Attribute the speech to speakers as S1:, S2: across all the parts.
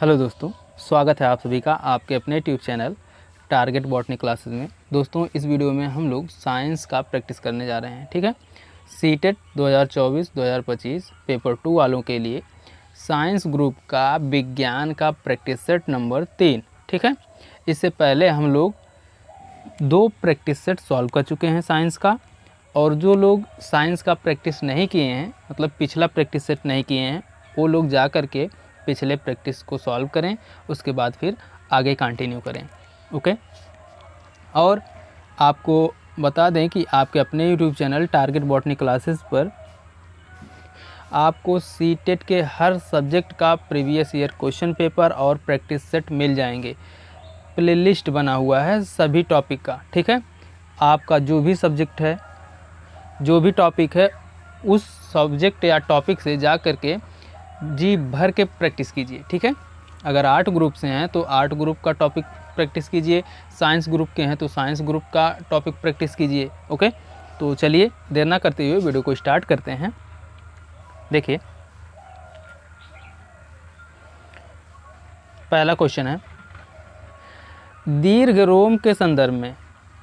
S1: Hello दोस्तों, स्वागत है आप सभी का आपके अपने tube channel target botany classes में। दोस्तों, इस वीडियो में हम लोग साइंस का प्रैक्टिस करने जा रहे हैं। ठीक है, सीटेट 2024-2025 पेपर 2 वालों के लिए साइंस ग्रुप का विज्ञान का प्रैक्टिस सेट नंबर 3। ठीक है, इससे पहले हम लोग 2 प्रैक्टिस सेट सॉल्व कर चुके हैं साइंस का। और जो लोग साइंस का प्रैक्टिस नहीं किए हैं, मतलब पिछला प्रैक्टिस सेट नहीं किए हैं, वो लोग जा कर के पिछले प्रैक्टिस को सॉल्व करें, उसके बाद फिर आगे कंटिन्यू करें। ओके, और आपको बता दें कि आपके अपने YouTube channel target botany classes पर आपको सीटेट के हर सब्जेक्ट का प्रीवियस ईयर क्वेश्चन पेपर और प्रैक्टिस सेट मिल जाएंगे। प्लेलिस्ट बना हुआ है सभी टॉपिक का। ठीक है, आपका जो भी सब्जेक्ट है, जो भी टॉपिक है, उस सब्जेक्ट या टॉपिक से जा कर के जी भर के प्रैक्टिस कीजिए। ठीक है, अगर आर्ट ग्रुप से हैं तो आर्ट ग्रुप का टॉपिक प्रैक्टिस कीजिए, साइंस ग्रुप के हैं तो साइंस ग्रुप का टॉपिक प्रैक्टिस कीजिए। ओके, तो चलिए देर ना करते हुए वीडियो को स्टार्ट करते हैं। देखिए, पहला क्वेश्चन है, दीर्घ रोम के संदर्भ में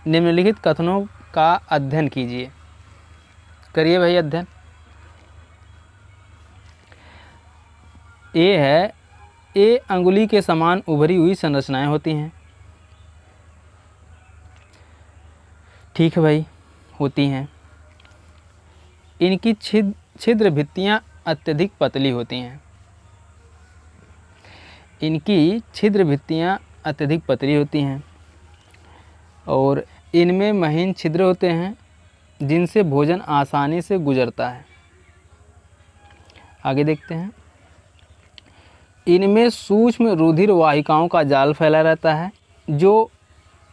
S1: निम्नलिखित कथनों का अध्ययन कीजिए। करिए भाई अध्ययन। ए है, ए अंगुली के समान उभरी हुई संरचनाएं होती हैं। ठीक है भाई, होती हैं। इनकी छिद्र भित्तियां अत्यधिक पतली होती हैं। इनकी छिद्र भित्तियां अत्यधिक पतली होती हैं और इनमें महीन छिद्र होते हैं जिनसे भोजन आसानी से गुजरता है। आगे देखते हैं, इनमें सूक्ष्म रुधिर वाहिकाओं का जाल फैला रहता है जो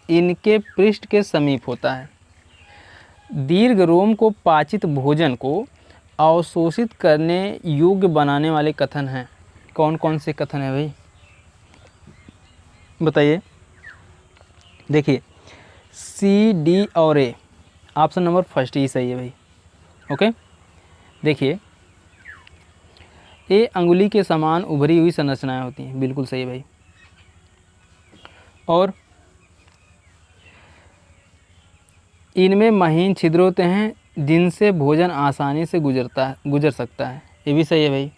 S1: इनके पृष्ठ के समीप होता है। दीर्घ रोम को पाचित भोजन को अवशोषित करने योग्य बनाने वाले कथन हैं। कौन कौन से कथन हैं भाई, बताइए। देखिए, सी, डी और ए, ऑप्शन नंबर फर्स्ट ही सही है भाई। ओके, देखिए, ए अंगुली के समान उभरी हुई संरचनाएं होती हैं, बिल्कुल सही भाई। और इनमें महीन छिद्र होते हैं जिनसे भोजन आसानी से गुजर सकता है, ये भी सही है भाई।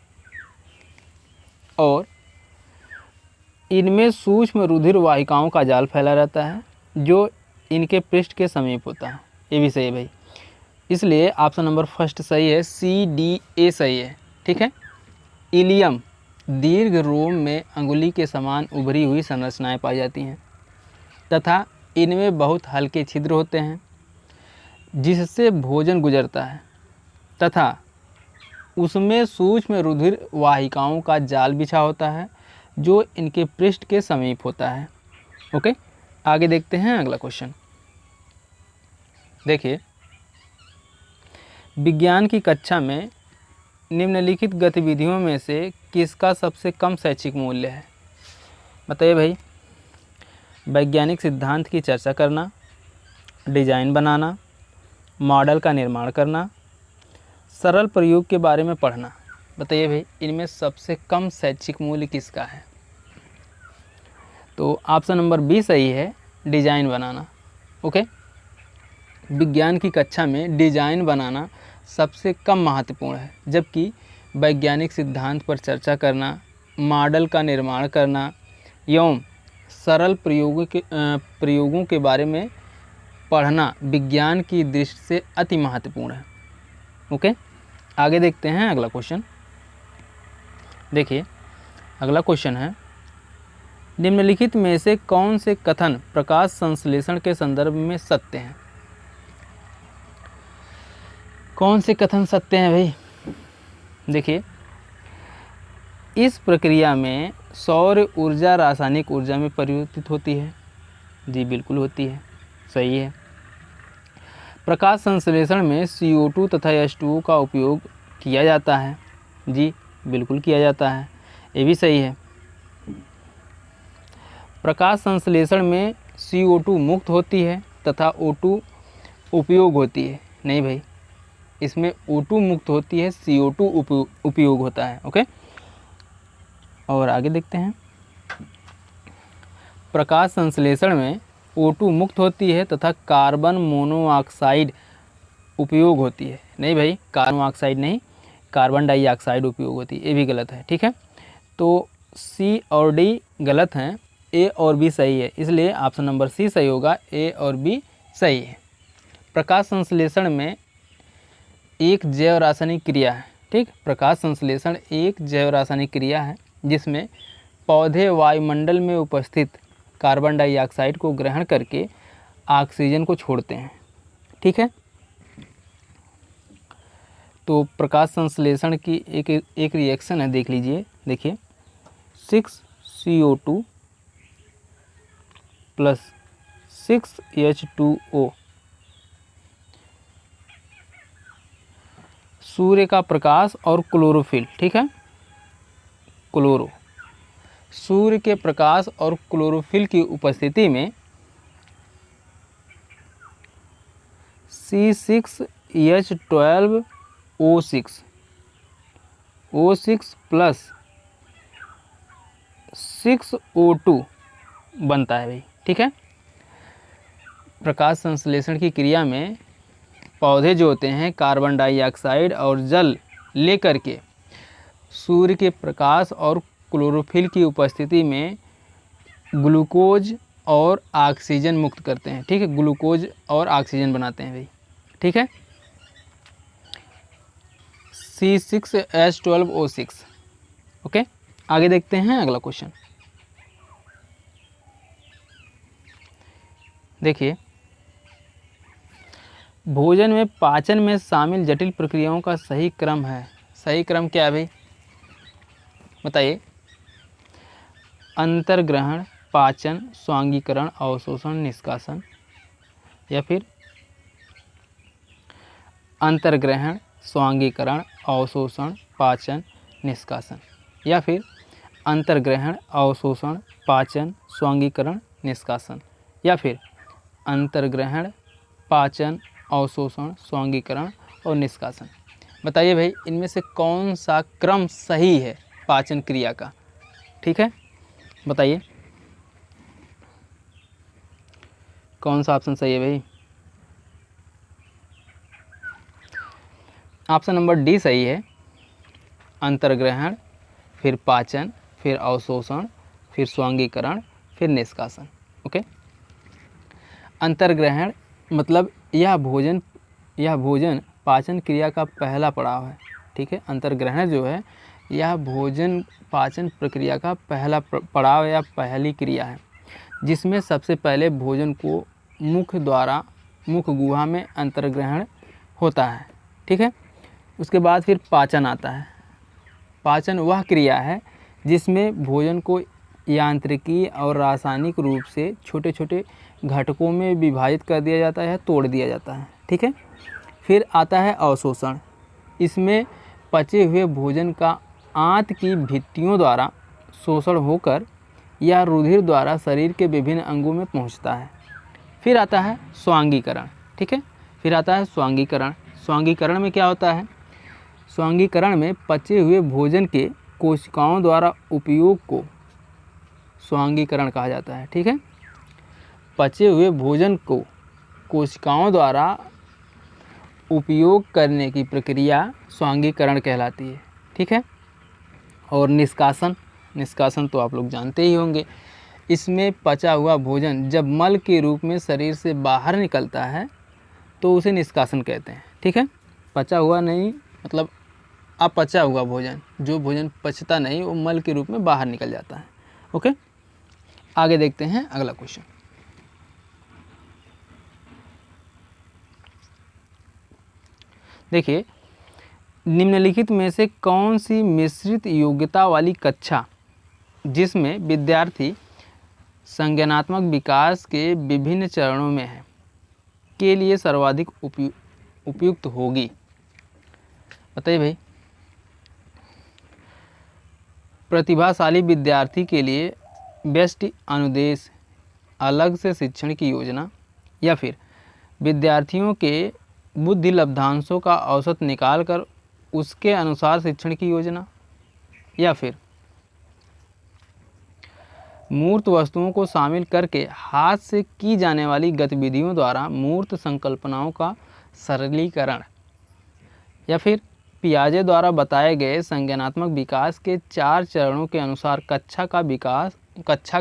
S1: और इनमें सूक्ष्म रुधिर वाहिकाओं का जाल फैला रहता है जो इनके पृष्ठ के समीप होता है, ये भी सही है भाई। इसलिए ऑप्शन नंबर फर्स्ट सही है, सी, डी, ए सही है। ठीक है, इलियम दीर्घ रोम में अंगुली के समान उभरी हुई संरचनाएं पाई जाती हैं तथा इनमें बहुत हल्के छिद्र होते हैं जिससे भोजन गुजरता है तथा उसमें सूक्ष्म रुधिर वाहिकाओं का जाल बिछा होता है जो इनके पृष्ठ के समीप होता है। ओके, आगे देखते हैं अगला क्वेश्चन। देखिए, विज्ञान की कक्षा में निम्नलिखित गतिविधियों में से किसका सबसे कम शैक्षिक मूल्य है? बताइए भाई। वैज्ञानिक सिद्धांत की चर्चा करना, डिजाइन बनाना, मॉडल का निर्माण करना, सरल प्रयोग के बारे में पढ़ना। बताइए भाई, इनमें सबसे कम शैक्षिक मूल्य किसका है? तो ऑप्शन नंबर बी सही है, डिजाइन बनाना। ओके, विज्ञान की कक्षा में डिजाइन बनाना सबसे कम महत्वपूर्ण है, जबकि वैज्ञानिक सिद्धांत पर चर्चा करना, मॉडल का निर्माण करना एवं सरल प्रयोगों के बारे में पढ़ना विज्ञान की दृष्टि से अति महत्वपूर्ण है। ओके, आगे देखते हैं अगला क्वेश्चन। देखिए, अगला क्वेश्चन है, निम्नलिखित में से कौन से कथन प्रकाश संश्लेषण के संदर्भ में सत्य हैं? कौन से कथन सत्य हैं भाई? देखिए, इस प्रक्रिया में सौर ऊर्जा रासायनिक ऊर्जा में परिवर्तित होती है। जी बिल्कुल होती है, सही है। प्रकाश संश्लेषण में CO2 तथा H2O का उपयोग किया जाता है। जी बिल्कुल किया जाता है, ये भी सही है। प्रकाश संश्लेषण में CO2 मुक्त होती है तथा O2 उपयोग होती है। नहीं भाई, इसमें O2 मुक्त होती है, CO2 उपयोग होता है। ओके, और आगे देखते हैं। प्रकाश संश्लेषण में O2 मुक्त होती है तथा कार्बन मोनोऑक्साइड उपयोग होती है। नहीं भाई, कार्बन ऑक्साइड नहीं, कार्बन डाइऑक्साइड उपयोग होती है, ये भी गलत है। ठीक है, तो सी और डी गलत हैं, ए और बी सही है, इसलिए ऑप्शन नंबर सी सही होगा, ए और बी सही है। प्रकाश संश्लेषण में एक जैव रासायनिक क्रिया है। ठीक, प्रकाश संश्लेषण एक जैव रासायनिक क्रिया है जिसमें पौधे वायुमंडल में उपस्थित कार्बन डाइऑक्साइड को ग्रहण करके ऑक्सीजन को छोड़ते हैं। ठीक है, तो प्रकाश संश्लेषण की एक रिएक्शन है, देख लीजिए। देखिए 6CO2 प्लस 6H2O, सूर्य का प्रकाश और क्लोरोफिल। ठीक है, क्लोरो, सूर्य के प्रकाश और क्लोरोफिल की उपस्थिति में C6H12O6 प्लस 6O2 बनता है भाई। ठीक है, प्रकाश संश्लेषण की क्रिया में पौधे जो होते हैं कार्बन डाइऑक्साइड और जल लेकर के सूर्य के प्रकाश और क्लोरोफिल की उपस्थिति में ग्लूकोज और ऑक्सीजन मुक्त करते हैं। ठीक है, ग्लूकोज और ऑक्सीजन बनाते हैं भाई। ठीक है, C6H12O6। ओके, आगे देखते हैं अगला क्वेश्चन। देखिए, भोजन में पाचन में शामिल जटिल प्रक्रियाओं का सही क्रम है। सही क्रम क्या है भाई, बताइए। अंतर्ग्रहण, पाचन, स्वांगीकरण, अवशोषण, निष्कासन, या फिर अंतर्ग्रहण, स्वांगीकरण, अवशोषण, पाचन, निष्कासन, या फिर अंतर्ग्रहण, अवशोषण, पाचन, स्वांगीकरण, निष्कासन, या फिर अंतर्ग्रहण, पाचन, अवशोषण, स्वांगीकरण और निष्कासन। बताइए भाई, इनमें से कौन सा क्रम सही है पाचन क्रिया का। ठीक है, बताइए कौन सा ऑप्शन सही है भाई। ऑप्शन नंबर डी सही है, अंतर्ग्रहण, फिर पाचन, फिर अवशोषण, फिर स्वांगीकरण, फिर निष्कासन। ओके, अंतर्ग्रहण मतलब यह भोजन पाचन क्रिया का पहला पड़ाव है। ठीक है, अंतर्ग्रहण जो है यह भोजन पाचन प्रक्रिया का पहला पड़ाव या पहली क्रिया है, जिसमें सबसे पहले भोजन को मुख गुहा में अंतर्ग्रहण होता है। ठीक है, उसके बाद फिर पाचन आता है। पाचन वह क्रिया है जिसमें भोजन को यांत्रिकी और रासायनिक रूप से छोटे छोटे घटकों में विभाजित कर दिया जाता है, तोड़ दिया जाता है। ठीक है, फिर आता है अवशोषण। इसमें पचे हुए भोजन का आंत की भित्तियों द्वारा शोषण होकर या रुधिर द्वारा शरीर के विभिन्न अंगों में पहुंचता है। फिर आता है स्वांगीकरण। ठीक है, फिर आता है स्वांगीकरण। स्वांगीकरण में क्या होता है, स्वांगीकरण में पचे हुए भोजन के कोशिकाओं द्वारा उपयोग को स्वांगीकरण कहा जाता है। ठीक है, पचे हुए भोजन को कोशिकाओं द्वारा उपयोग करने की प्रक्रिया स्वांगीकरण कहलाती है। ठीक है, और निष्कासन तो आप लोग जानते ही होंगे। इसमें पचा हुआ भोजन जब मल के रूप में शरीर से बाहर निकलता है तो उसे निष्कासन कहते हैं। ठीक है, पचा हुआ नहीं मतलब अपचा हुआ भोजन, जो भोजन पचता नहीं वो मल के रूप में बाहर निकल जाता है। ओके, आगे देखते हैं अगला क्वेश्चन। देखिए, निम्नलिखित में से कौन सी मिश्रित योग्यता वाली कक्षा जिसमें विद्यार्थी संज्ञानात्मक विकास के विभिन्न चरणों में है के लिए सर्वाधिक उपयुक्त होगी। बताइए भाई। प्रतिभाशाली विद्यार्थी के लिए व्यष्टि अनुदेश, अलग से शिक्षण की योजना, या फिर विद्यार्थियों के बुद्धि लब्धांशों का औसत निकालकर उसके अनुसार शिक्षण की योजना, या फिर मूर्त वस्तुओं को शामिल करके हाथ से की जाने वाली गतिविधियों द्वारा मूर्त संकल्पनाओं का सरलीकरण। या फिर पियाजे द्वारा बताए गए संज्ञानात्मक विकास के 4 चरणों के अनुसार कक्षा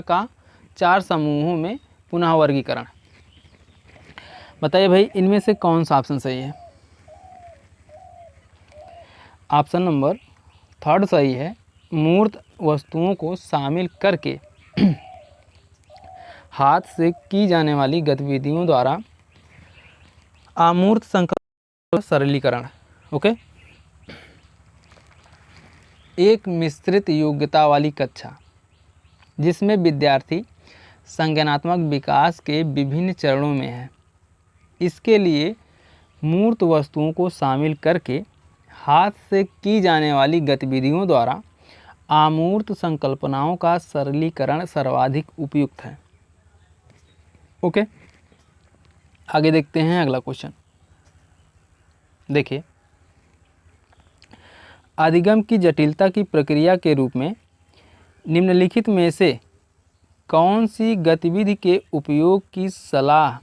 S1: का 4 समूहों में पुनः वर्गीकरण। बताइए भाई, इनमें से कौन सा ऑप्शन सही है? ऑप्शन नंबर 3 सही है। मूर्त वस्तुओं को शामिल करके हाथ से की जाने वाली गतिविधियों द्वारा अमूर्त संकल्प सरलीकरण। ओके। एक मिश्रित योग्यता वाली कक्षा जिसमें विद्यार्थी संज्ञानात्मक विकास के विभिन्न चरणों में है। इसके लिए मूर्त वस्तुओं को शामिल करके हाथ से की जाने वाली गतिविधियों द्वारा अमूर्त संकल्पनाओं का सरलीकरण सर्वाधिक उपयुक्त है। ओके, आगे देखते हैं अगला क्वेश्चन। देखिए, अधिगम की जटिलता की प्रक्रिया के रूप में निम्नलिखित में से कौन सी गतिविधि के उपयोग की सलाह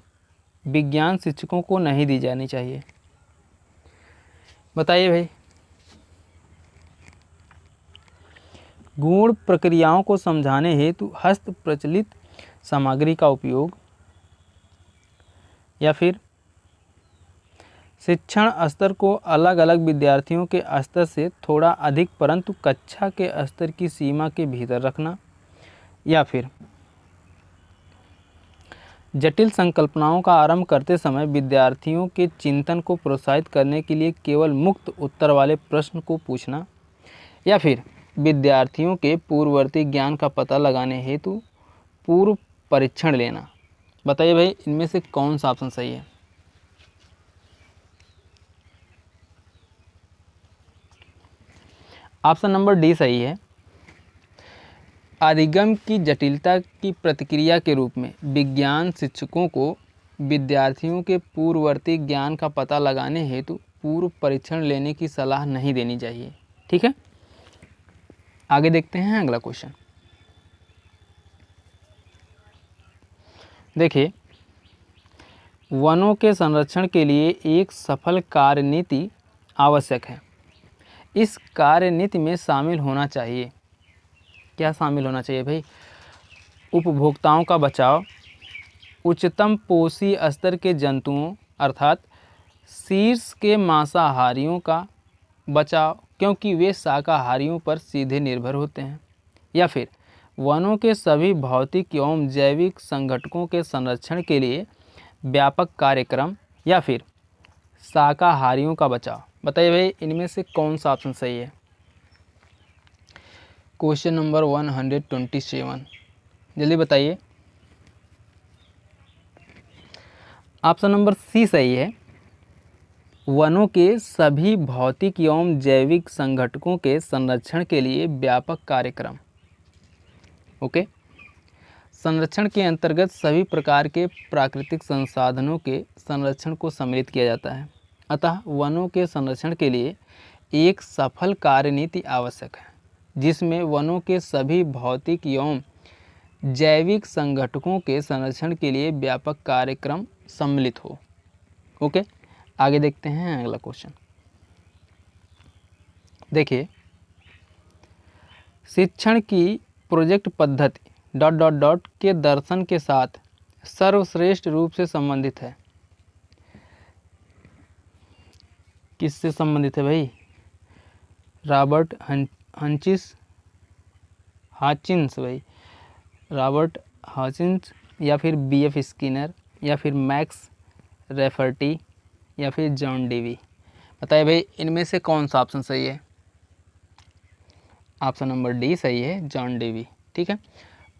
S1: विज्ञान शिक्षकों को नहीं दी जानी चाहिए? बताइए भाई। गुण प्रक्रियाओं को समझाने हेतु हस्त प्रचलित सामग्री का उपयोग, या फिर शिक्षण स्तर को अलग अलग विद्यार्थियों के स्तर से थोड़ा अधिक परंतु कक्षा के स्तर की सीमा के भीतर रखना, या फिर जटिल संकल्पनाओं का आरंभ करते समय विद्यार्थियों के चिंतन को प्रोत्साहित करने के लिए केवल मुक्त उत्तर वाले प्रश्न को पूछना, या फिर विद्यार्थियों के पूर्ववर्ती ज्ञान का पता लगाने हेतु पूर्व परीक्षण लेना। बताइए भाई, इनमें से कौन सा ऑप्शन सही है? ऑप्शन नंबर डी सही है। अधिगम की जटिलता की प्रतिक्रिया के रूप में विज्ञान शिक्षकों को विद्यार्थियों के पूर्ववर्ती ज्ञान का पता लगाने हेतु पूर्व परीक्षण लेने की सलाह नहीं देनी चाहिए। ठीक है, आगे देखते हैं अगला क्वेश्चन। देखिए, वनों के संरक्षण के लिए एक सफल कार्यनीति आवश्यक है। इस कार्यनीति में शामिल होना चाहिए, क्या शामिल होना चाहिए भाई? उपभोक्ताओं का बचाव, उच्चतम पोषी स्तर के जंतुओं अर्थात शीर्ष के मांसाहारियों का बचाव क्योंकि वे शाकाहारियों पर सीधे निर्भर होते हैं, या फिर वनों के सभी भौतिक एवं जैविक संगठनों के संरक्षण के लिए व्यापक कार्यक्रम, या फिर शाकाहारियों का बचाव। बताइए भाई, इनमें से कौन सा ऑप्शन सही है? क्वेश्चन नंबर 127, जल्दी बताइए। ऑप्शन नंबर सी सही है। वनों के सभी भौतिक एवं जैविक संगठनों के संरक्षण के लिए व्यापक कार्यक्रम। ओके, संरक्षण के अंतर्गत सभी प्रकार के प्राकृतिक संसाधनों के संरक्षण को सम्मिलित किया जाता है। अतः वनों के संरक्षण के लिए एक सफल कार्यनीति आवश्यक है जिसमें वनों के सभी भौतिक एवं जैविक संगठनों के संरक्षण के लिए व्यापक कार्यक्रम सम्मिलित हो। ओके, आगे देखते हैं अगला क्वेश्चन। देखिए, शिक्षण की प्रोजेक्ट पद्धति ... के दर्शन के साथ सर्वश्रेष्ठ रूप से संबंधित है। किससे संबंधित है भाई? रॉबर्ट हॉचिंस भाई, रॉबर्ट हॉचिंस, या फिर B.F. स्किनर, या फिर मैक्स रेफर्टी, या फिर जॉन डेवी। बताइए भाई, इनमें से कौन सा ऑप्शन सही है? ऑप्शन नंबर डी सही है, जॉन डेवी। ठीक है,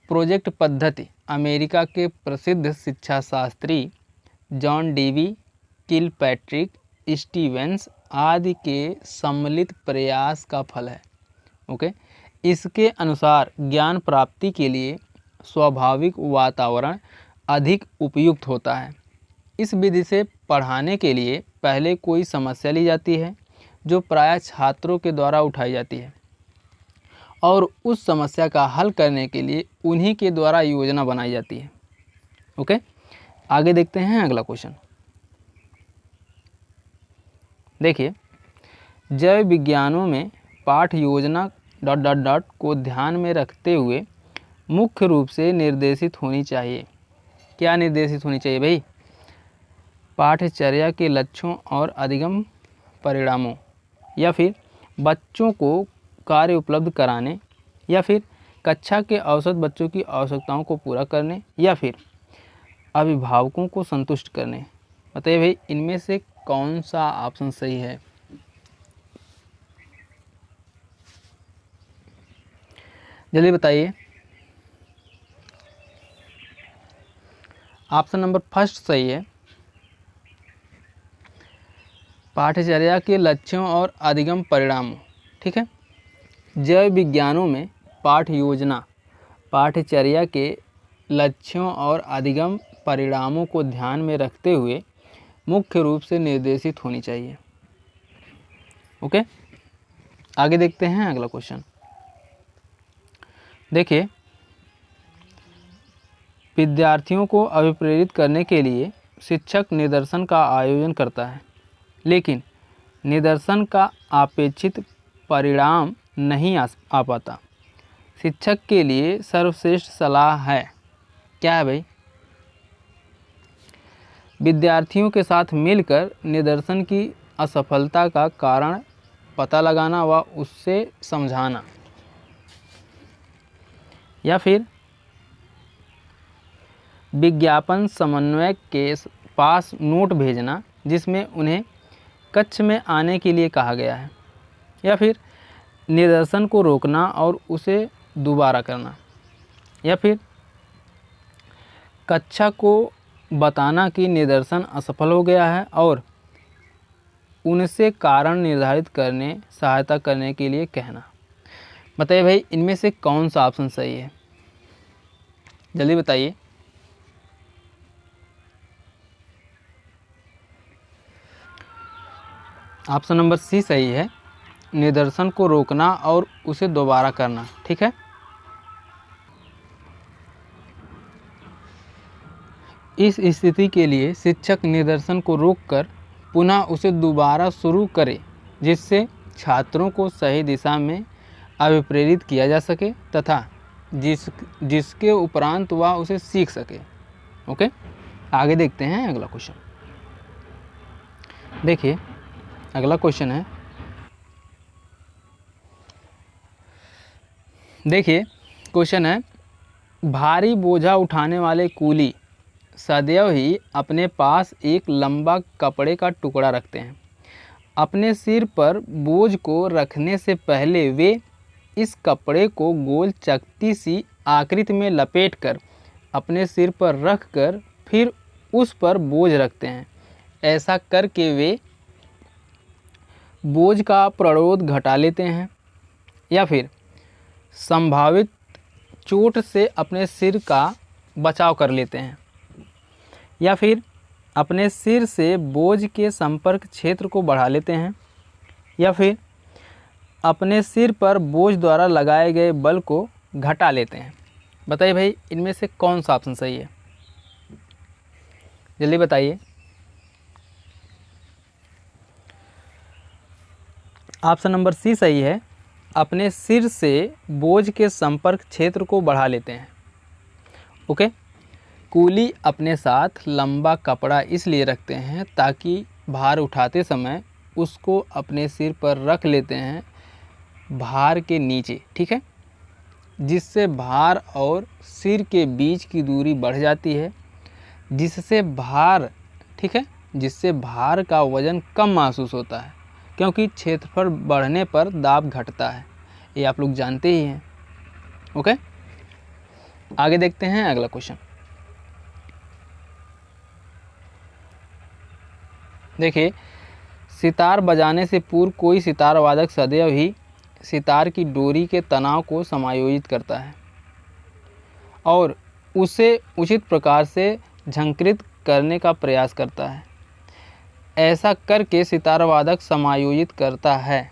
S1: प्रोजेक्ट पद्धति अमेरिका के प्रसिद्ध शिक्षा शास्त्री जॉन डेवी, किलपैट्रिक, स्टीवेंस आदि के सम्मिलित प्रयास का फल है। ओके, इसके अनुसार ज्ञान प्राप्ति के लिए स्वाभाविक वातावरण अधिक उपयुक्त होता है। इस विधि से पढ़ाने के लिए पहले कोई समस्या ली जाती है जो प्रायः छात्रों के द्वारा उठाई जाती है और उस समस्या का हल करने के लिए उन्हीं के द्वारा योजना बनाई जाती है। ओके, आगे देखते हैं अगला क्वेश्चन। देखिए, जैव विज्ञानों में पाठ योजना ... को ध्यान में रखते हुए मुख्य रूप से निर्देशित होनी चाहिए। क्या निर्देशित होनी चाहिए भाई? पाठ्यचर्या के लक्ष्यों और अधिगम परिणामों, या फिर बच्चों को कार्य उपलब्ध कराने, या फिर कक्षा के औसत बच्चों की आवश्यकताओं को पूरा करने, या फिर अभिभावकों को संतुष्ट करने। बताइए भाई, इनमें से कौन सा ऑप्शन सही है? जल्दी बताइए। ऑप्शन नंबर फर्स्ट सही है, पाठ्यचर्या के लक्ष्यों और अधिगम परिणामों। ठीक है, जैव विज्ञानों में पाठ योजना पाठ्यचर्या के लक्ष्यों और अधिगम परिणामों को ध्यान में रखते हुए मुख्य रूप से निर्देशित होनी चाहिए। ओके, आगे देखते हैं अगला क्वेश्चन। देखिए, विद्यार्थियों को अभिप्रेरित करने के लिए शिक्षक निदर्शन का आयोजन करता है, लेकिन निदर्शन का अपेक्षित परिणाम नहीं आ पाता। शिक्षक के लिए सर्वश्रेष्ठ सलाह है क्या है भाई? विद्यार्थियों के साथ मिलकर निदर्शन की असफलता का कारण पता लगाना व उससे समझाना, या फिर विज्ञापन समन्वयक के पास नोट भेजना जिसमें उन्हें कक्ष में आने के लिए कहा गया है, या फिर निदर्शन को रोकना और उसे दोबारा करना, या फिर कक्षा को बताना कि निदर्शन असफल हो गया है और उनसे कारण निर्धारित करने सहायता करने के लिए कहना। बताइए भाई, इनमें से कौन सा ऑप्शन सही है? जल्दी बताइए। ऑप्शन नंबर सी सही है, निदर्शन को रोकना और उसे दोबारा करना। ठीक है, इस स्थिति के लिए शिक्षक निदर्शन को रोककर पुनः उसे दोबारा शुरू करे, जिससे छात्रों को सही दिशा में अभिप्रेरित किया जा सके तथा जिसके उपरांत वह उसे सीख सके। ओके, आगे देखते हैं अगला क्वेश्चन। देखिए, अगला क्वेश्चन है, देखिए क्वेश्चन है, भारी बोझा उठाने वाले कूली सदैव ही अपने पास एक लंबा कपड़े का टुकड़ा रखते हैं। अपने सिर पर बोझ को रखने से पहले वे इस कपड़े को गोल चकती सी आकृति में लपेटकर अपने सिर पर रखकर फिर उस पर बोझ रखते हैं। ऐसा करके वे बोझ का प्ररोध घटा लेते हैं, या फिर संभावित चोट से अपने सिर का बचाव कर लेते हैं, या फिर अपने सिर से बोझ के संपर्क क्षेत्र को बढ़ा लेते हैं, या फिर अपने सिर पर बोझ द्वारा लगाए गए बल को घटा लेते हैं। बताइए भाई, इनमें से कौन सा ऑप्शन सही है? जल्दी बताइए। ऑप्शन नंबर सी सही है, अपने सिर से बोझ के संपर्क क्षेत्र को बढ़ा लेते हैं। ओके, कूली अपने साथ लंबा कपड़ा इसलिए रखते हैं ताकि भार उठाते समय उसको अपने सिर पर रख लेते हैं भार के नीचे। ठीक है, जिससे भार और सिर के बीच की दूरी बढ़ जाती है, जिससे भार, ठीक है, जिससे भार का वजन कम महसूस होता है, क्योंकि क्षेत्रफल बढ़ने पर दाब घटता है। ये आप लोग जानते ही हैं। ओके, आगे देखते हैं अगला क्वेश्चन। देखिए, सितार बजाने से पूर्व कोई सितार वादक सदैव ही सितार की डोरी के तनाव को समायोजित करता है और उसे उचित प्रकार से झंकृत करने का प्रयास करता है। ऐसा करके सितार वादक समायोजित करता है।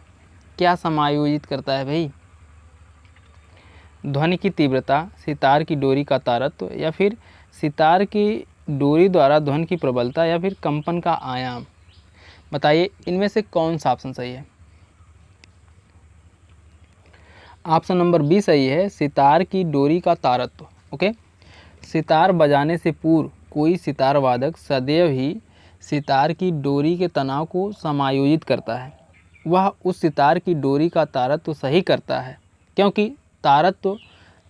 S1: क्या समायोजित करता है भाई? ध्वनि की तीव्रता, सितार की डोरी का तारत्व, या फिर सितार की डोरी द्वारा ध्वनि की प्रबलता, या फिर कंपन का आयाम। बताइए इनमें से कौन सा ऑप्शन सही है। ऑप्शन नंबर बी सही है, सितार की डोरी का तारत्व। ओके, सितार बजाने से पूर्व कोई सितार वादक सदैव ही सितार की डोरी के तनाव को समायोजित करता है। वह उस सितार की डोरी का तारत्व सही करता है, क्योंकि तारत्व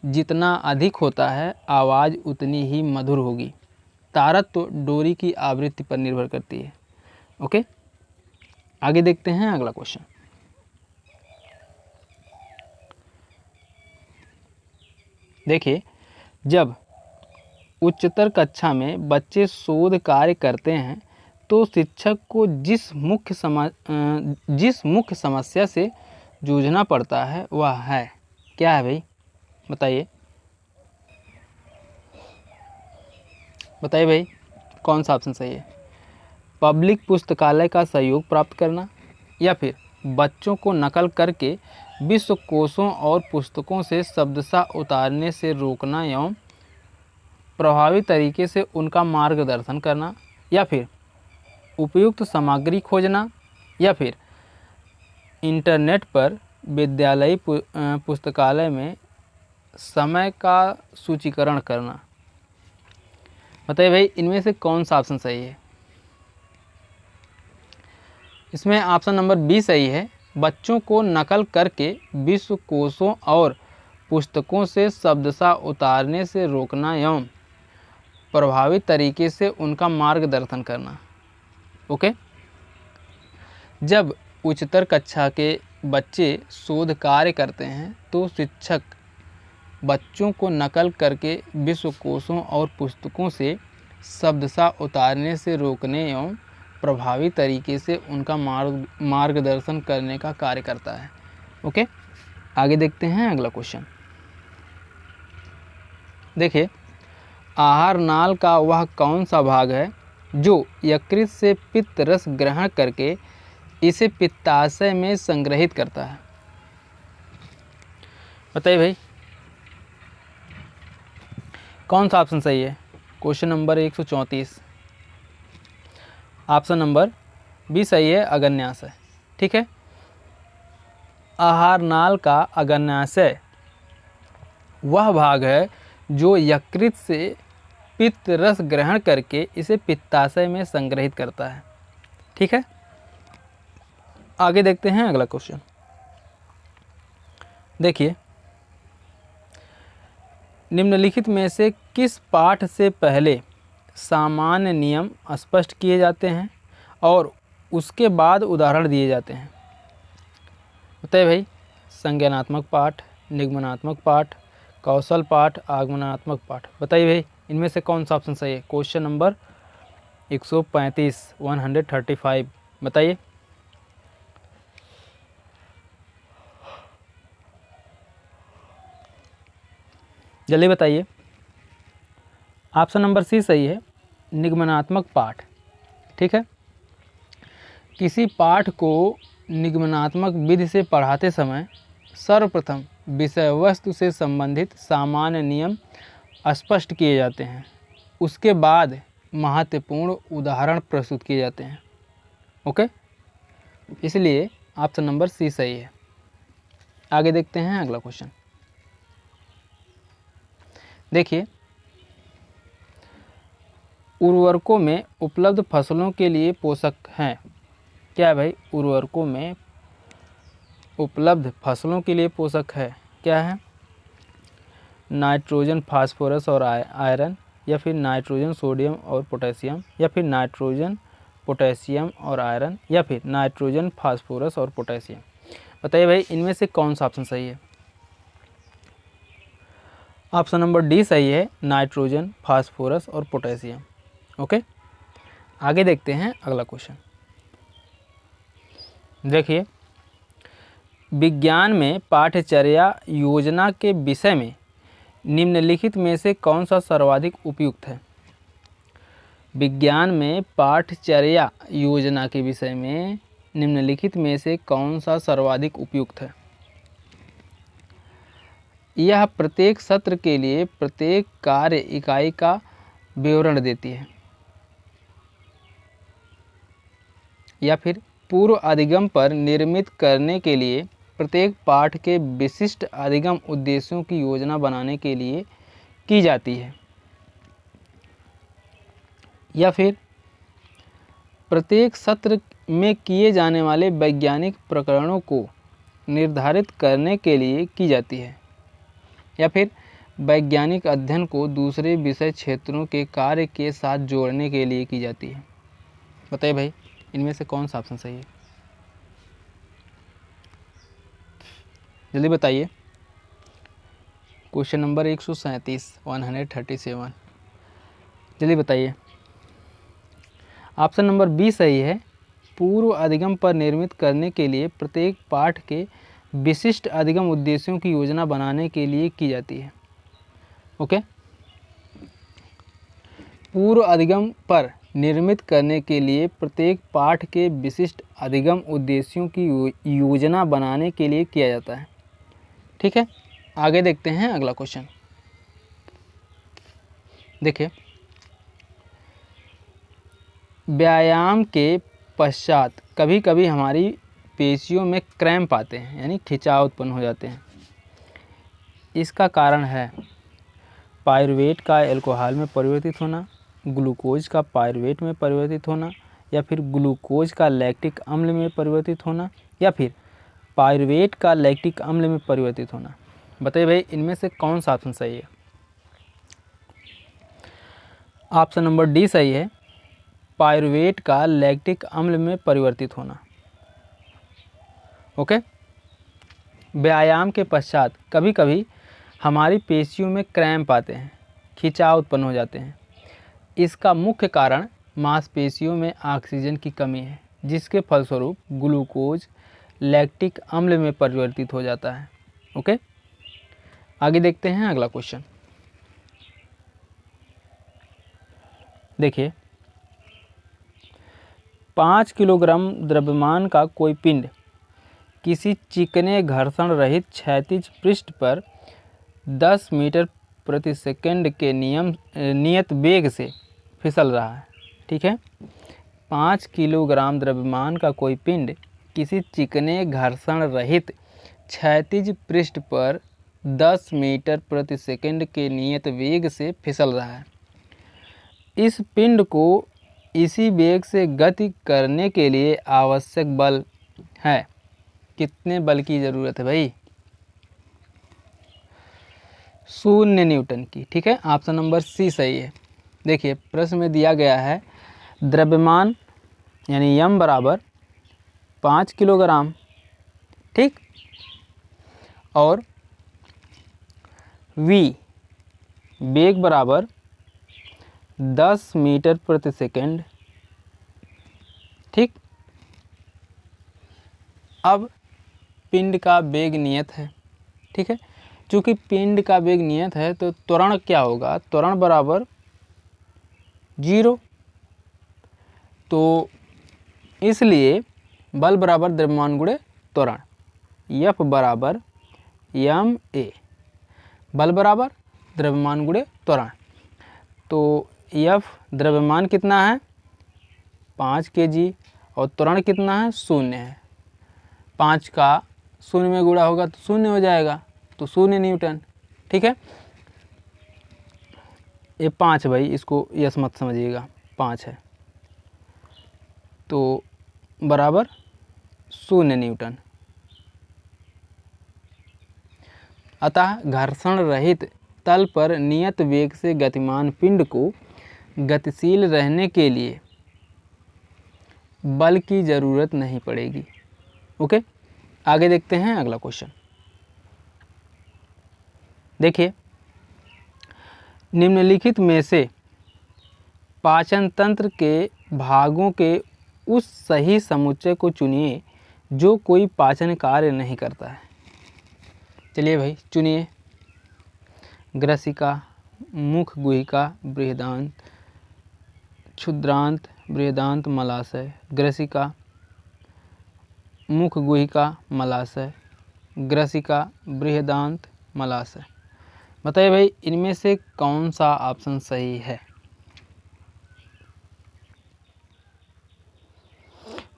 S1: जितना अधिक होता है आवाज़ उतनी ही मधुर होगी। तारत्व डोरी की आवृत्ति पर निर्भर करती है। ओके, आगे देखते हैं अगला क्वेश्चन। देखिए, जब उच्चतर कक्षा में बच्चे शोध कार्य करते हैं तो शिक्षक को जिस मुख्य समस्या से जूझना पड़ता है वह है, क्या है भाई? बताइए भाई, कौन सा ऑप्शन सही है? पब्लिक पुस्तकालय का सहयोग प्राप्त करना, या फिर बच्चों को नकल करके विश्वकोशों और पुस्तकों से शब्दशः उतारने से रोकना एवं प्रभावी तरीके से उनका मार्गदर्शन करना, या फिर उपयुक्त सामग्री खोजना, या फिर इंटरनेट पर विद्यालयी पुस्तकालय में समय का सूचीकरण करना। बताइए भाई इनमें से कौन सा ऑप्शन सही है? इसमें ऑप्शन नंबर बी सही है, बच्चों को नकल करके विश्वकोशों और पुस्तकों से शब्दशः उतारने से रोकना एवं प्रभावी तरीके से उनका मार्गदर्शन करना। ओके, जब उच्चतर कक्षा के बच्चे शोध कार्य करते हैं तो शिक्षक बच्चों को नकल करके विश्वकोशों और पुस्तकों से शब्दशः उतारने से रोकने एवं प्रभावी तरीके से उनका मार्गदर्शन करने का कार्य करता है। ओके, आगे देखते हैं अगला क्वेश्चन। देखिए, आहार नाल का वह कौन सा भाग है जो यकृत से पित्त रस ग्रहण करके इसे पित्ताशय में संग्रहित करता है? बताइए भाई कौन सा ऑप्शन सही है? Question number 134। Option number B सही है, अग्न्याशय। ठीक है, आहार नाल का अग्न्याशय वह भाग है जो यकृत से पित्त रस ग्रहण करके इसे पित्ताशय में संग्रहित करता है। ठीक है, आगे देखते हैं अगला क्वेश्चन। देखिए, निम्नलिखित में से किस पाठ से पहले सामान्य नियम स्पष्ट किए जाते हैं और उसके बाद उदाहरण दिए जाते हैं? बताइए भाई, संज्ञानात्मक पाठ, निगमनात्मक पाठ, कौशल पाठ, आगमनात्मक पाठ। बताइए भाई इनमें से कौन सा ऑप्शन सही है? क्वेश्चन नंबर 135 बताइए। जल्दी बताइए। ऑप्शन नंबर सी सही है, निगमनात्मक पाठ। ठीक है, किसी पाठ को निगमनात्मक विधि से पढ़ाते समय सर्वप्रथम विषय वस्तु से संबंधित सामान्य नियम स्पष्ट किए जाते हैं, उसके बाद महत्वपूर्ण उदाहरण प्रस्तुत किए जाते हैं। ओके, इसलिए ऑप्शन नंबर सी सही है। आगे देखते हैं अगला क्वेश्चन। देखिए, उर्वरकों में उपलब्ध फसलों के लिए पोषक हैं। क्या है भाई? उर्वरकों में उपलब्ध फसलों के लिए पोषक है, क्या है? नाइट्रोजन, फास्फोरस और आयरन, या फिर नाइट्रोजन, सोडियम और पोटेशियम, या फिर नाइट्रोजन, पोटेशियम और आयरन, या फिर नाइट्रोजन, फास्फोरस और पोटेशियम। बताइए भाई इनमें से कौन सा ऑप्शन सही है? ऑप्शन नंबर डी सही है, नाइट्रोजन, फास्फोरस और पोटेशियम। ओके, आगे देखते हैं अगला क्वेश्चन। देखिए, विज्ञान में पाठ्यचर्या योजना के विषय में निम्नलिखित में से कौन सा सर्वाधिक उपयुक्त है? विज्ञान में पाठ्यचर्या योजना के विषय में निम्नलिखित में से कौन सा सर्वाधिक उपयुक्त है? यह प्रत्येक सत्र के लिए प्रत्येक कार्य इकाई का विवरण देती है। या फिर पूर्व अधिगम पर निर्मित करने के लिए प्रत्येक पाठ के विशिष्ट अधिगम उद्देश्यों की योजना बनाने के लिए की जाती है। या फिर प्रत्येक सत्र में किए जाने वाले वैज्ञानिक प्रकरणों को निर्धारित करने के लिए की जाती है। या फिर वैज्ञानिक अध्ययन को दूसरे विषय क्षेत्रों के कार्य के साथ जोड़ने के लिए की जाती है। बताइए भाई, इनमें से कौन सा ऑप्शन सही है? जल्दी बताइए। क्वेश्चन नंबर 137 जल्दी बताइए। ऑप्शन नंबर बी सही है। पूर्व अधिगम पर निर्मित करने के लिए प्रत्येक पाठ के विशिष्ट अधिगम उद्देश्यों की योजना बनाने के लिए की जाती है। ओके, पूर्व अधिगम पर निर्मित करने के लिए प्रत्येक पाठ के विशिष्ट अधिगम उद्देश्यों की योजना बनाने के लिए किया जाता है। ठीक है, आगे देखते हैं अगला क्वेश्चन। देखिए, व्यायाम के पश्चात कभी कभी हमारी पेशियों में क्रैम्प आते हैं, यानी खिंचाव उत्पन्न हो जाते हैं। इसका कारण है पायरुवेट का अल्कोहल में परिवर्तित होना, ग्लूकोज का पायरुवेट में परिवर्तित होना, या फिर ग्लूकोज का लैक्टिक अम्ल में परिवर्तित होना, या फिर पायरुवेट का लैक्टिक अम्ल में परिवर्तित होना। बताइए भाई, इनमें से कौन सा ऑप्शन सही है? ऑप्शन नंबर डी सही है, पायरुवेट का लैक्टिक अम्ल में परिवर्तित होना। ओके, व्यायाम के पश्चात कभी कभी हमारी पेशियों में क्रैम्प आते हैं, खिंचाव उत्पन्न हो जाते हैं। इसका मुख्य कारण मांसपेशियों में ऑक्सीजन की कमी है, जिसके फलस्वरूप ग्लूकोज लैक्टिक अम्ल में परिवर्तित हो जाता है। ओके, आगे देखते हैं अगला क्वेश्चन। देखिए, 5 किलोग्राम द्रव्यमान का कोई पिंड किसी चिकने घर्षण रहित क्षैतिज पृष्ठ पर 10 मीटर प्रति सेकंड के नियत वेग से फिसल रहा है। ठीक है, 5 किलोग्राम द्रव्यमान का कोई पिंड किसी चिकने घर्षण रहित क्षैतिज पृष्ठ पर 10 मीटर प्रति सेकंड के नियत वेग से फिसल रहा है। इस पिंड को इसी वेग से गति करने के लिए आवश्यक बल है। कितने बल की ज़रूरत है भाई? 0 न्यूटन की। ठीक है, ऑप्शन नंबर सी सही है। देखिए, प्रश्न में दिया गया है द्रव्यमान यानी यम बराबर 5 किलोग्राम, ठीक, और वी वेग बराबर 10 मीटर प्रति सेकंड। ठीक, अब पिंड का वेग नियत है। ठीक है, चूँकि पिंड का वेग नियत है तो त्वरण क्या होगा? त्वरण बराबर 0। तो इसलिए बल बराबर द्रव्यमान गुणे त्वरण, F बराबर एम ए, बल बराबर द्रव्यमान गुणे त्वरण। तो F द्रव्यमान कितना है? 5 kg, और त्वरण कितना है? 0 है। 5 का 0 में गुणा होगा तो 0 हो जाएगा, तो 0 न्यूटन। ठीक है, ये 5 भाई, इसको यस मत समझिएगा, 5 है, तो बराबर 0 न्यूटन। अतः घर्षण रहित तल पर नियत वेग से गतिमान पिंड को गतिशील रहने के लिए बल की ज़रूरत नहीं पड़ेगी। ओके, आगे देखते हैं अगला क्वेश्चन। देखिए, निम्नलिखित में से पाचन तंत्र के भागों के उस सही समुच्चय को चुनिए जो कोई पाचन कार्य नहीं करता है। चलिए भाई, चुनिए। ग्रसिका, मुख गुहिका, बृहदांत, क्षुद्रांत, बृहदांत, मलाशय। ग्रसिका, मुख गुहिका, मलाशय। ग्रसिका, बृहदांत, मलाशय। बताइए भाई इनमें से कौन सा ऑप्शन सही है?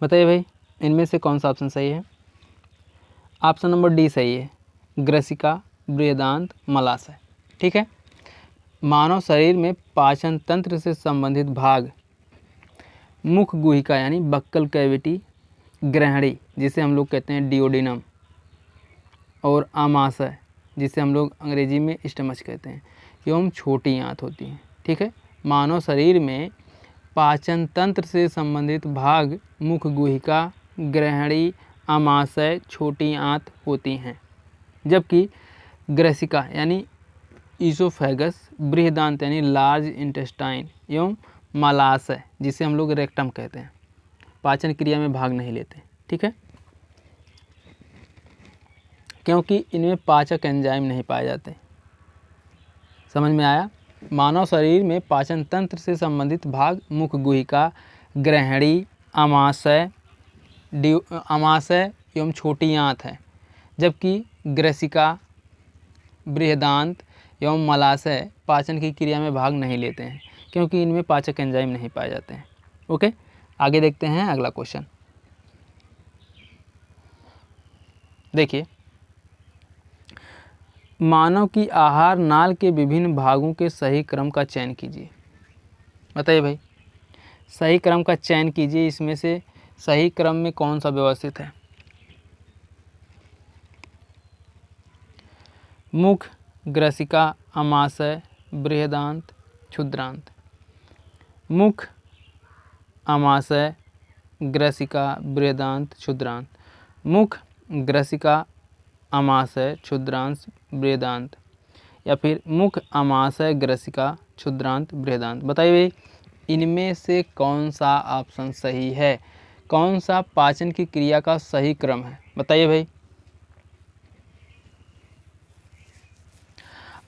S1: बताइए भाई इनमें से कौन सा ऑप्शन सही है? ऑप्शन नंबर डी सही है, ग्रसिका, बृहदान्त, मलाशय। ठीक है। मानव शरीर में पाचन तंत्र से संबंधित भाग मुख गुहिका यानी बक्कल कैविटी, ग्रहणी जिसे हम लोग कहते हैं डिओडिनम, और आमाशय जिसे हम लोग अंग्रेजी में स्टमच कहते हैं, एवं छोटी आंत होती हैं। ठीक है। मानव शरीर में पाचन तंत्र से संबंधित भाग मुख गुहिका, ग्रहणी, आमाशय, छोटी आंत होती हैं, जबकि ग्रसिका यानी ईसोफेगस, बृहदान्त यानी लार्ज इंटेस्टाइन एवं मलाशय जिसे हम लोग रेक्टम कहते हैं पाचन क्रिया में भाग नहीं लेते। ठीक है, क्योंकि इनमें पाचक एंजाइम नहीं पाए जाते। समझ में आया? मानव शरीर में पाचन तंत्र से संबंधित भाग मुख गुहिका, ग्रहणी, आमाशय एवं छोटी आंत है, जबकि ग्रसिका, बृहदान्त एवं मलाशय पाचन की क्रिया में भाग नहीं लेते हैं, क्योंकि इनमें पाचक एंजाइम नहीं पाए जाते हैं। ओके, आगे देखते हैं अगला क्वेश्चन। देखिए, मानव की आहार नाल के विभिन्न भागों के सही क्रम का चयन कीजिए। बताइए भाई सही क्रम का चयन कीजिए, इसमें से सही क्रम में कौन सा व्यवस्थित है? मुख, ग्रसिका, आमाशय, बृहदान्त, क्षुद्रांत। मुख, आमाशय, ग्रसिका, बृहदान्त, क्षुद्रांत। मुख, ग्रसिका, आमाशय, क्षुद्रांत, बृहदान्त, या फिर मुख, आमाशय, ग्रसिका, क्षुद्रांत, बृहदान्त। बताइए भाई इनमें से कौन सा ऑप्शन सही है? कौन सा पाचन की क्रिया का सही क्रम है? बताइए भाई।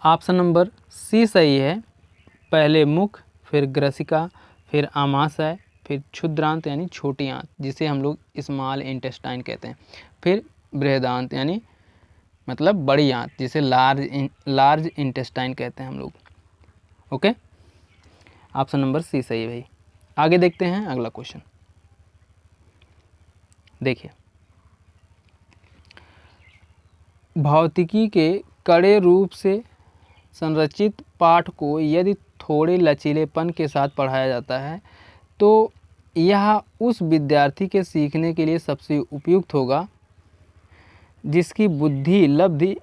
S1: ऑप्शन नंबर सी सही है, पहले मुख, फिर ग्रसिका, फिर आमाशय, फिर क्षुद्रांत यानी छोटी आंत जिसे हम लोग स्मॉल इंटेस्टाइन कहते हैं, फिर बृहदान्त यानी मतलब बड़ी आंत जिसे लार्ज इंटेस्टाइन कहते हैं हम लोग। ओके, ऑप्शन नंबर सी सही है भाई। आगे देखते हैं अगला क्वेश्चन। देखिए, भौतिकी के कड़े रूप से संरचित पाठ को यदि थोड़े लचीलेपन के साथ पढ़ाया जाता है तो यह उस विद्यार्थी के सीखने के लिए सबसे उपयुक्त होगा जिसकी बुद्धि लब्धि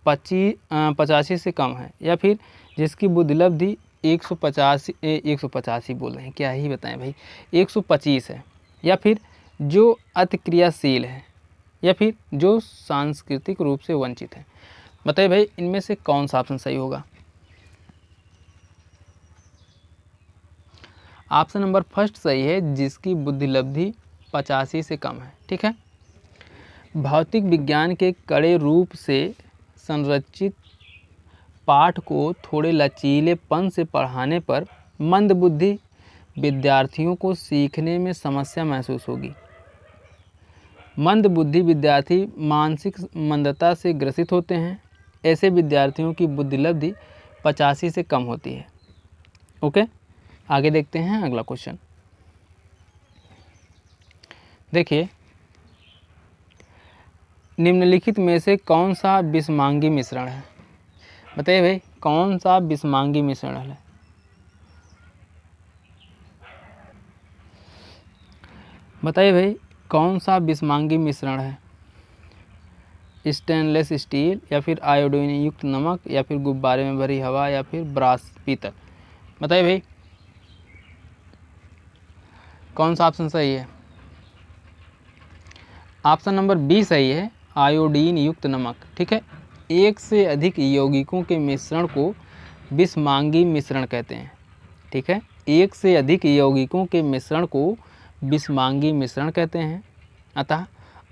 S1: 85 से कम है, या फिर जिसकी बुद्धि लब्धि 185 बोल रहे हैं, क्या ही बताएं भाई, 125 है, या फिर जो अति क्रियाशील है, या फिर जो सांस्कृतिक रूप से वंचित है। बताइए भाई इनमें से कौन सा ऑप्शन सही होगा? ऑप्शन नंबर फर्स्ट सही है, जिसकी बुद्धि लब्धि 85 से कम है। ठीक है। भौतिक विज्ञान के कड़े रूप से संरचित पाठ को थोड़े लचीलेपन से पढ़ाने पर मंदबुद्धि विद्यार्थियों को सीखने में समस्या महसूस होगी। मंदबुद्धि विद्यार्थी मानसिक मंदता से ग्रसित होते हैं। ऐसे विद्यार्थियों की बुद्धि लब्धि 85 से कम होती है। ओके, आगे देखते हैं अगला क्वेश्चन। देखिए, निम्नलिखित में से कौन सा बिस्मांगी मिश्रण है? बताइए भाई कौन सा बिस्मांगी मिश्रण है? बताइए भाई कौन सा बिस्मांगी मिश्रण है? स्टेनलेस स्टील, या फिर आयोडीन युक्त नमक, या फिर गुब्बारे में भरी हवा, या फिर ब्रास पीतल। बताइए भाई कौन सा ऑप्शन सही है? ऑप्शन नंबर बी सही है, आयोडीन युक्त नमक। ठीक है। एक से अधिक यौगिकों के मिश्रण को बिस्मांगी मिश्रण कहते हैं। ठीक है, एक से अधिक यौगिकों के मिश्रण को बिस्मांगी मिश्रण कहते हैं। अतः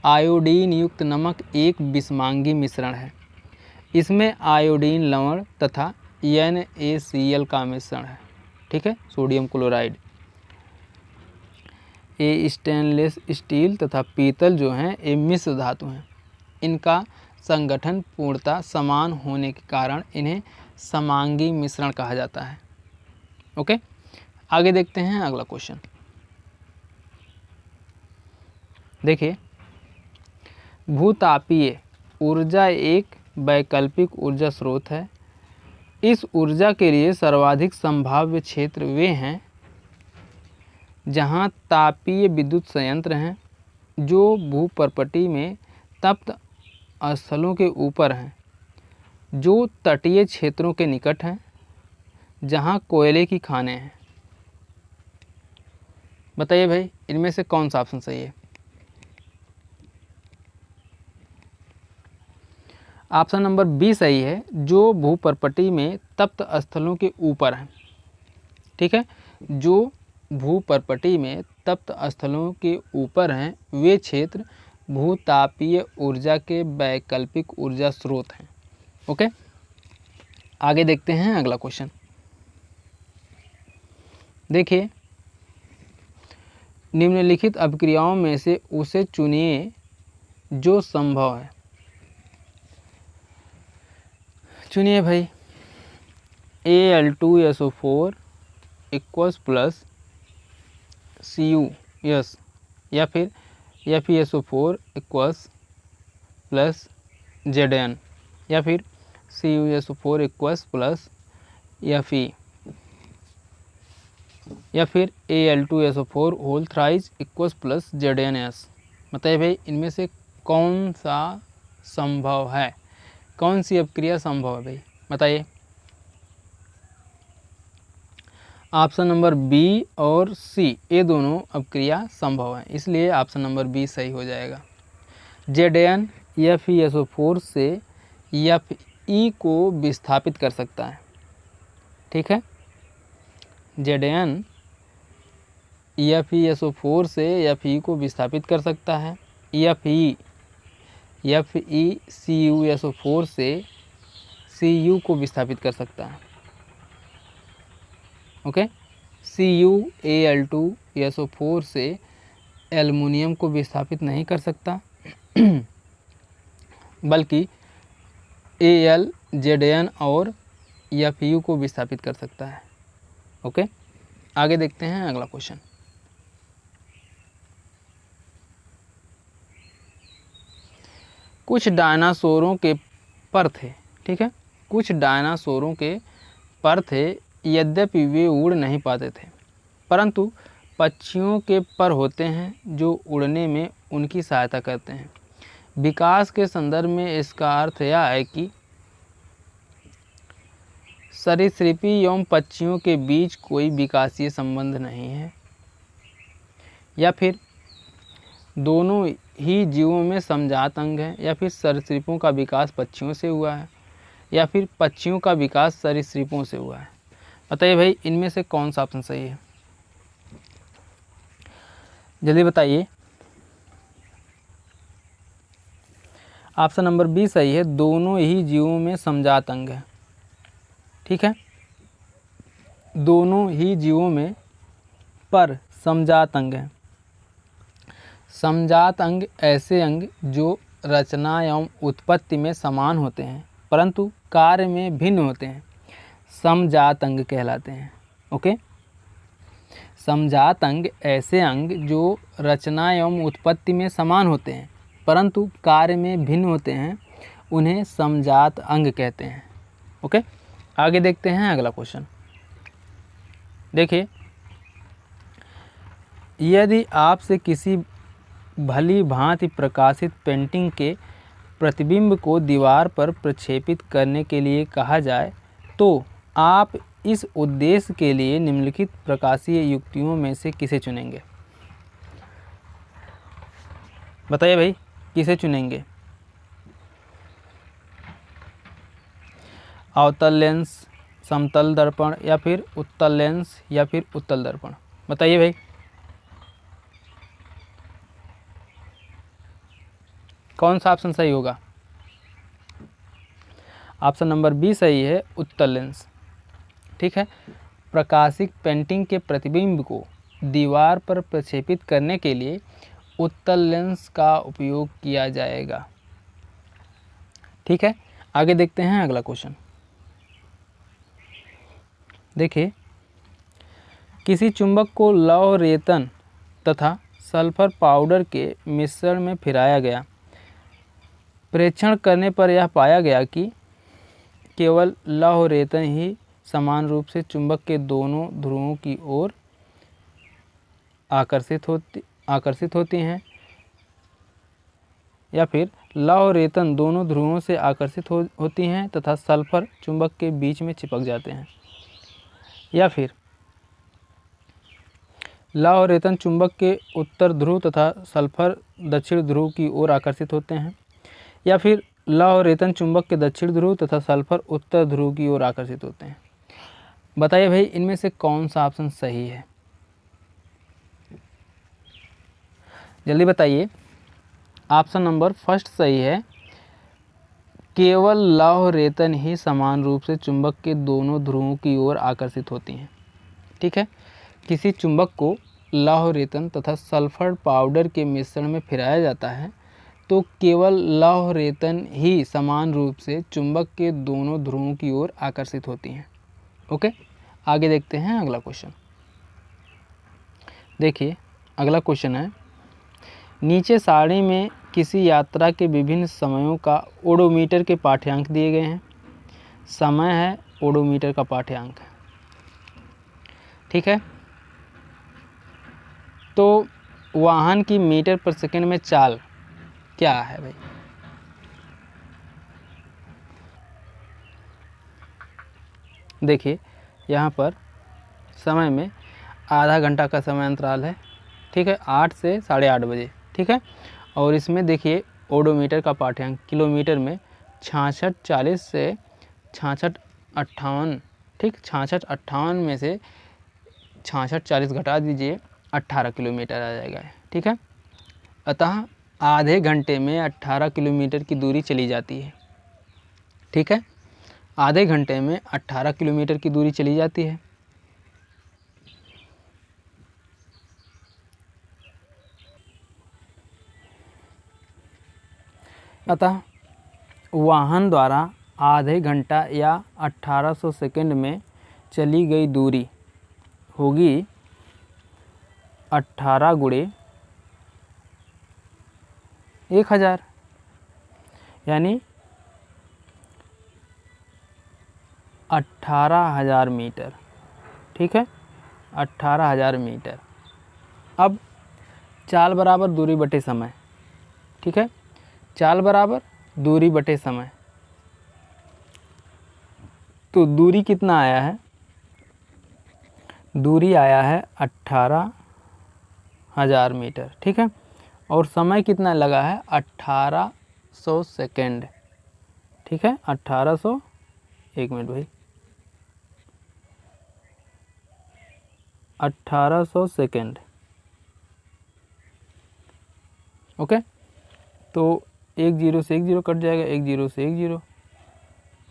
S1: आयोडीन युक्त नमक एक बिस्मांगी मिश्रण है। इसमें आयोडीन लवण तथा NaCl का मिश्रण है। ठीक है, सोडियम क्लोराइड। ये स्टेनलेस स्टील तथा पीतल जो हैं ये मिश्र धातु हैं। इनका संगठन पूर्णतः समान होने के कारण इन्हें समांगी मिश्रण कहा जाता है। ओके, आगे देखते हैं अगला क्वेश्चन। देखिए, भूतापीय ऊर्जा एक वैकल्पिक ऊर्जा स्रोत है। इस ऊर्जा के लिए सर्वाधिक संभाव्य क्षेत्र वे हैं जहां तापीय विद्युत संयंत्र हैं जो भूपर्पटी में तप्त स्थलों के ऊपर हैं, जो तटीय क्षेत्रों के निकट हैं, जहां कोयले की खानें हैं। बताइए भाई, इनमें से कौन सा ऑप्शन सही है? ऑप्शन नंबर बी सही है, जो भूपर्पटी में तप्त स्थलों के ऊपर हैं। ठीक है, जो भूपर्पटी में तप्त स्थलों के ऊपर हैं वे क्षेत्र भूतापीय ऊर्जा के वैकल्पिक ऊर्जा स्रोत हैं। ओके, आगे देखते हैं अगला क्वेश्चन। देखिए, निम्नलिखित अभिक्रियाओं में से उसे चुनिए जो संभव है। चुनिए भाई। Al2SO4 इक्वल्स प्लस CuS या फिर FeSO4 इक्वल्स प्लस Zn या फिर CuSO4 इक्वल्स प्लस Fe या फिर Al2SO4 whole thrice equals plus ZnS। बताइए भाई, इनमें से कौन सा संभव है? कौन सी अभिक्रिया संभव है भाई? बताइए। ऑप्शन नंबर बी और सी ये दोनों अभिक्रिया संभव है, इसलिए ऑप्शन नंबर बी सही हो जाएगा। Zn FeSO4 से Fe को विस्थापित कर सकता है। ठीक है, Zn FeSO4 से Fe को विस्थापित कर सकता है। Fe CuSO4 से Cu को विस्थापित कर सकता है। ओके, CuAl2SO4 से एल्युमिनियम को विस्थापित नहीं कर सकता बल्कि Al Zn और Fu को विस्थापित कर सकता है। ओके, आगे देखते हैं अगला क्वेश्चन। कुछ डायनासोरों के पर थे। ठीक है, कुछ डायनासोरों के पर थे, यद्यपि वे उड़ नहीं पाते थे, परंतु पक्षियों के पर होते हैं जो उड़ने में उनकी सहायता करते हैं। विकास के संदर्भ में इसका अर्थ यह है कि सरीसृपी एवं पक्षियों के बीच कोई विकासीय संबंध नहीं है, या फिर दोनों ही जीवों में समजात अंग है, या फिर सरीसृपों का विकास पक्षियों से हुआ है, या फिर पक्षियों का विकास सरीसृपों से हुआ है। बताइए भाई, इनमें से कौन सा ऑप्शन सही है? जल्दी बताइए। ऑप्शन नंबर बी सही है, दोनों ही जीवों में समजात अंग है। ठीक है, दोनों ही जीवों में पर समजात अंग है। समजात अंग ऐसे अंग जो रचना एवं उत्पत्ति में समान होते हैं परंतु कार्य में भिन्न होते हैं, समजात अंग कहलाते हैं। ओके, समजात अंग ऐसे अंग जो रचना एवं उत्पत्ति में समान होते हैं परंतु कार्य में भिन्न होते हैं, उन्हें समजात अंग कहते हैं। ओके, आगे देखते हैं अगला क्वेश्चन। देखिए, यदि आपसे किसी भली भांति प्रकाशित पेंटिंग के प्रतिबिंब को दीवार पर प्रक्षेपित करने के लिए कहा जाए तो आप इस उद्देश्य के लिए निम्नलिखित प्रकाशीय युक्तियों में से किसे चुनेंगे? बताइए भाई, किसे चुनेंगे? अवतल लेंस, समतल दर्पण या फिर उत्तल लेंस या फिर उत्तल दर्पण? बताइए भाई। कौन सा ऑप्शन सही होगा? ऑप्शन नंबर बी सही है, उत्तल लेंस। ठीक है, प्रकाशित पेंटिंग के प्रतिबिंब को दीवार पर प्रक्षेपित करने के लिए उत्तल लेंस का उपयोग किया जाएगा। ठीक है, आगे देखते हैं अगला क्वेश्चन। देखिए, किसी चुंबक को लौह रेतन तथा सल्फर पाउडर के मिश्रण में फिराया गया। परीक्षण करने पर यह पाया गया कि केवल लौह रेतन ही समान रूप से चुंबक के दोनों ध्रुवों की ओर आकर्षित होती हैं, या फिर लौह रेतन दोनों ध्रुवों से आकर्षित होती हैं तथा सल्फर चुंबक के बीच में चिपक जाते हैं, या फिर लौह रेतन चुंबक के उत्तर ध्रुव तथा सल्फर दक्षिण ध्रुव की ओर आकर्षित होते हैं, या फिर लौह रेतन चुंबक के दक्षिण ध्रुव तथा सल्फर उत्तर ध्रुव की ओर आकर्षित होते हैं। बताइए भाई, इनमें से कौन सा ऑप्शन सही है? जल्दी बताइए। ऑप्शन नंबर फर्स्ट सही है, केवल लौह रेतन ही समान रूप से चुंबक के दोनों ध्रुवों की ओर आकर्षित होती हैं। ठीक है, किसी चुंबक को लौह रेतन तथा सल्फर पाउडर के मिश्रण में फिराया जाता है तो केवल लौह रेतन ही समान रूप से चुंबक के दोनों ध्रुवों की ओर आकर्षित होती हैं। ओके, आगे देखते हैं अगला क्वेश्चन। देखिए, अगला क्वेश्चन है, नीचे सारणी में किसी यात्रा के विभिन्न समयों का ओडोमीटर के पाठ्यांक दिए गए हैं। समय है ओडोमीटर का पाठ्यांक। ठीक है, तो वाहन की मीटर पर सेकंड में चाल क्या है भाई? देखिए, यहाँ पर समय में आधा घंटा का समय अंतराल है। ठीक है, 8 से 8:30 बजे। ठीक है, और इसमें देखिए ओडोमीटर का पाठ्यांक किलोमीटर में 6640 से 6658। ठीक, 6658 में से 6640 घटा दीजिए, 18 किलोमीटर आ जाएगा। ठीक है, अतः आधे घंटे में 18 किलोमीटर की दूरी चली जाती है। ठीक है, आधे घंटे में 18 किलोमीटर की दूरी चली जाती है। अतः वाहन द्वारा आधे घंटा या 1800 सेकंड में चली गई दूरी होगी 18 गुणे 1000, यानी 18,000 मीटर। ठीक है, 18,000 मीटर। अब चाल बराबर दूरी बटे समय। ठीक है, चाल बराबर दूरी बटे समय, तो दूरी कितना आया है? दूरी आया है 18,000 मीटर। ठीक है, और समय कितना लगा है? 1800 सेकेंड। ठीक है, 1800, एक मिनट भाई, 1800 सेकेंड। ओके, तो 1 0 से 1 0 कट जाएगा, 1 0 से 1 0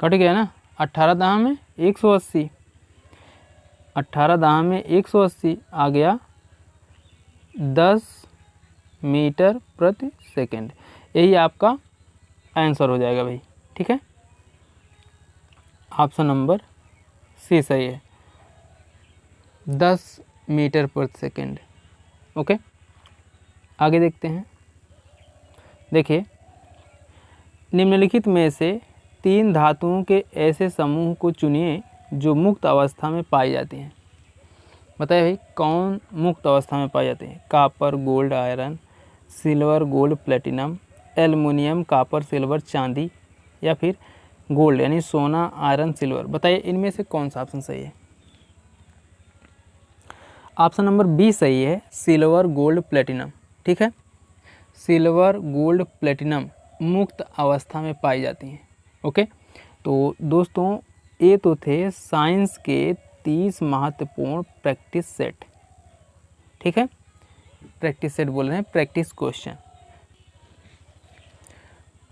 S1: कट गया ना। 18 दाह में 180, 18 दाह में 180 आ गया 10 मीटर प्रति सेकेंड। यही आपका आंसर हो जाएगा भाई। ठीक है, ऑप्शन नंबर सी सही है, 10 मीटर प्रति सेकेंड। ओके, आगे देखते हैं। देखिए, निम्नलिखित में से 3 धातुओं के ऐसे समूह को चुनिए जो मुक्त अवस्था में पाई जाती हैं। बताइए भाई, कौन मुक्त अवस्था में पाई जाती हैं? Copper, gold, iron, silver, gold, platinum, aluminium, copper, silver, चांदी, या फिर गोल्ड यानी सोना, आयरन, सिल्वर। बताइए इनमें से कौन सा ऑप्शन सही है? ऑप्शन नंबर बी सही है, सिल्वर, गोल्ड, प्लेटिनम। ठीक है, सिल्वर, गोल्ड, प्लेटिनम मुक्त अवस्था में पाई जाती हैं। ओके, तो दोस्तों ये तो थे साइंस के 30 महत्वपूर्ण प्रैक्टिस सेट। ठीक है, प्रैक्टिस सेट बोल रहे हैं, प्रैक्टिस क्वेश्चन।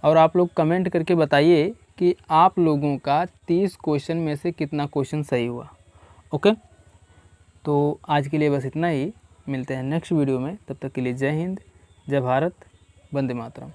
S1: और आप लोग कमेंट करके बताइए कि आप लोगों का 30 क्वेश्चन में से कितना क्वेश्चन सही हुआ। ओके, तो आज के लिए बस इतना ही। मिलते हैं नेक्स्ट वीडियो में, तब तक के लिए जय हिंद, जय भारत, वंदे मातरम।